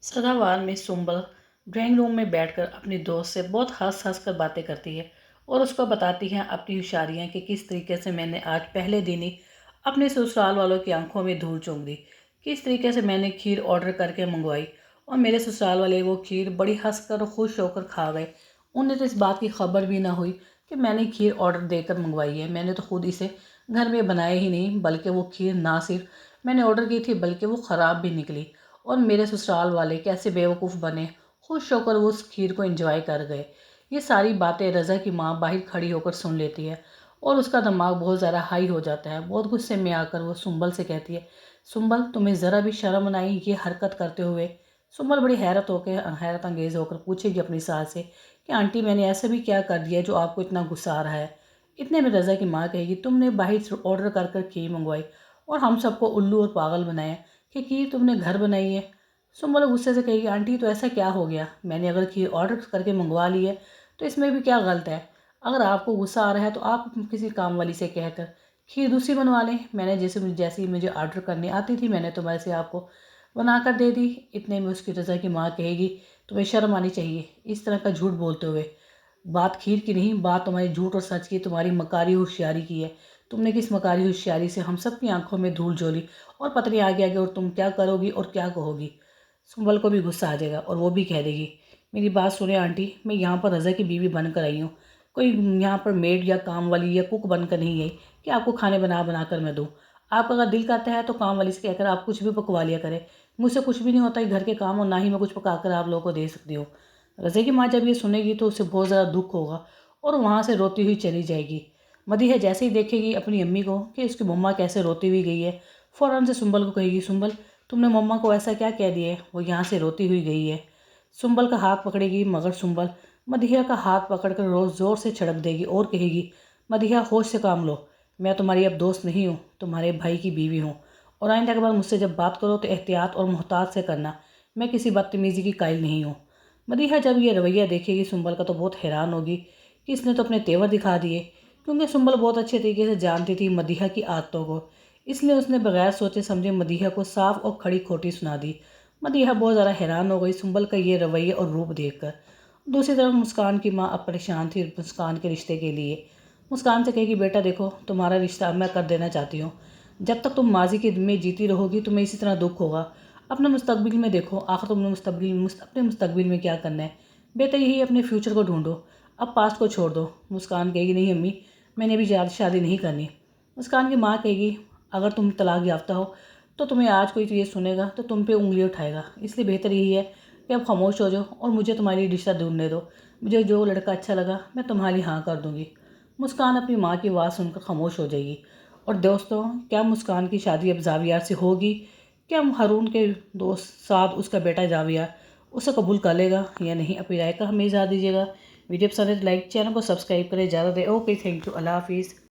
सदाबहार में Sumbal drawing room में बैठकर अपनी दोस्त से बहुत हंस हंस कर बातें करती है और उसको बताती है अपनी होशियारियाँ कि किस तरीके से मैंने आज पहले दिन ही अपने ससुराल वालों की आंखों में धूल झोंक दी। किस तरीके से मैंने खीर ऑर्डर करके मंगवाई और मेरे ससुराल वाले वो खीर बड़ी हंसकर और खुश होकर खा गए। उन्हें तो इस बात की खबर भी ना हुई कि मैंने खीर ऑर्डर देकर मंगवाई है। मैंने तो खुद इसे घर में बनाया ही नहीं, बल्कि वो खीर ना सिर्फ मैंने ऑर्डर की थी बल्कि वो ख़राब भी निकली। और मेरे ससुराल वाले कैसे बेवकूफ़ बने, खुश होकर वो उस खीर को एंजॉय कर गए। ये सारी बातें रज़ा की माँ बाहर खड़ी होकर सुन लेती है और उसका दिमाग बहुत ज़्यादा हाई हो जाता है। बहुत गुस्से में आकर वो सुंबल से कहती है, सुंबल तुम्हें ज़रा भी शर्म न आई ये हरकत करते हुए। सुंबल बड़ी हैरत अंगेज़ होकर पूछेगी अपनी सास से कि आंटी मैंने ऐसा भी क्या कर दिया जो आपको इतना गुस्सा आ रहा है। इतने में रज़ा की माँ कहेगी, तुमने बाहर से ऑर्डर कर खीर मंगवाई और हम सबको उल्लू और पागल बनाया कि खीर तुमने घर बनाई है। सुंबल गुस्से से कहेगी, आंटी तो ऐसा क्या हो गया, मैंने अगर खीर ऑर्डर करके मंगवा ली है तो इसमें भी क्या गलत है। अगर आपको गुस्सा आ रहा है तो आप किसी काम वाली से कहकर खीर दूसरी बनवा लें। मैंने जैसी मुझे ऑर्डर करनी आती थी मैंने तो वैसे आपको बना कर दे दी। इतने में उसकी रज़ा की माँ कहेगी, तुम्हें शर्म आनी चाहिए इस तरह का झूठ बोलते हुए। बात खीर की नहीं, बात तुम्हारी झूठ और सच की, तुम्हारी मकारी होशियारी की है। तुमने किस मकारी होशियारी से हम सब की आंखों में धूल झोली और पता नहीं आगे आगे और तुम क्या करोगी और क्या कहोगी। सुंबल को भी गुस्सा आ जाएगा और वो भी कह देगी, मेरी बात सुने आंटी, मैं यहाँ पर रज़ा की बीवी बनकर आई हूँ, कोई यहाँ पर मेड या काम वाली या कुक बनकर नहीं आई कि आपको खाने बना बना कर मैं दूँ। आपका अगर दिल करता है तो काम वाली से कहकर आप कुछ भी पकवा लिया करें। मुझसे कुछ भी नहीं होता है घर के काम और ना ही मैं कुछ पका कर आप लोगों को दे सकती हूँ। रज़ा की माँ जब ये सुनेगी तो उसे बहुत ज़्यादा दुख होगा और वहाँ से रोती हुई चली जाएगी। मदीहा जैसे ही देखेगी अपनी अम्मी को कि उसकी मम्मा कैसे रोती हुई गई है, फ़ौरन से सुंबल को कहेगी, सुंबल तुमने मम्मा को ऐसा क्या कह दिया है वो यहाँ से रोती हुई गई है। सुंबल का हाथ पकड़ेगी मगर सुंबल मदीहा का हाथ पकड़कर रोज़ ज़ोर से झड़क देगी और कहेगी, मदीहा होश से काम लो, मैं तुम्हारी अब दोस्त नहीं हूँ, तुम्हारे भाई की बीवी हूँ और आइंदा के बाद मुझसे जब बात करो तो एहतियात और मोहतात से करना, मैं किसी बदतमीज़ी की कायल नहीं हूँ। मदीहा जब ये रवैया देखेगी सुंबल का तो बहुत हैरान होगी कि इसने तो अपने तेवर दिखा दिए, क्योंकि सुंबल बहुत अच्छे तरीके से जानती थी मदीहा की आदतों को। इसलिए उसने बगैर सोचे समझे मदीहा को साफ और खड़ी खोटी सुना दी। मदीहा बहुत ज़्यादा हैरान हो गई सुंबल का ये रवैया और रूप देखकर। दूसरी तरफ मुस्कान की माँ अब परेशान थी मुस्कान के रिश्ते के लिए। मुस्कान से कहेगी, बेटा देखो तुम्हारा रिश्ता अब मैं कर देना चाहती हूँ। जब तक तुम माजी की में जीती रहोगी तुम्हें इसी तरह दुख होगा। अपने मुस्तकबिल में देखो, आखिर तुमने अपने मुस्तकबिल में क्या करना है। बेटा यही अपने फ्यूचर को ढूंढो, अब पास्ट को छोड़ दो। मुस्कान कहेगी, नहीं अम्मी, मैंने अभी शादी नहीं करनी। मुस्कान की माँ कहेगी, अगर तुम तलाक याफ्ता हो तो तुम्हें आज कोई ये सुनेगा तो तुम पे उंगली उठाएगा, इसलिए बेहतर यही है कि अब खामोश हो जाओ और मुझे तुम्हारी रिश्ता ढूंढने दो। मुझे जो लड़का अच्छा लगा मैं तुम्हारी हाँ कर दूँगी। मुस्कान अपनी माँ की आवाज़ सुनकर खामोश हो जाएगी। और दोस्तों, क्या मुस्कान की शादी अब जावियार से होगी? क्या हारून के दोस्त साथ उसका बेटा जावियार उसे कबूल कर लेगा या नहीं? अपनी राय का हमें इजाज़त दीजिएगा। वीडियो पसंद है तो लाइक, चैनल को सब्सक्राइब करें। ज़्यादा दें। ओके, थैंक यू, अल्लाह हाफिज़।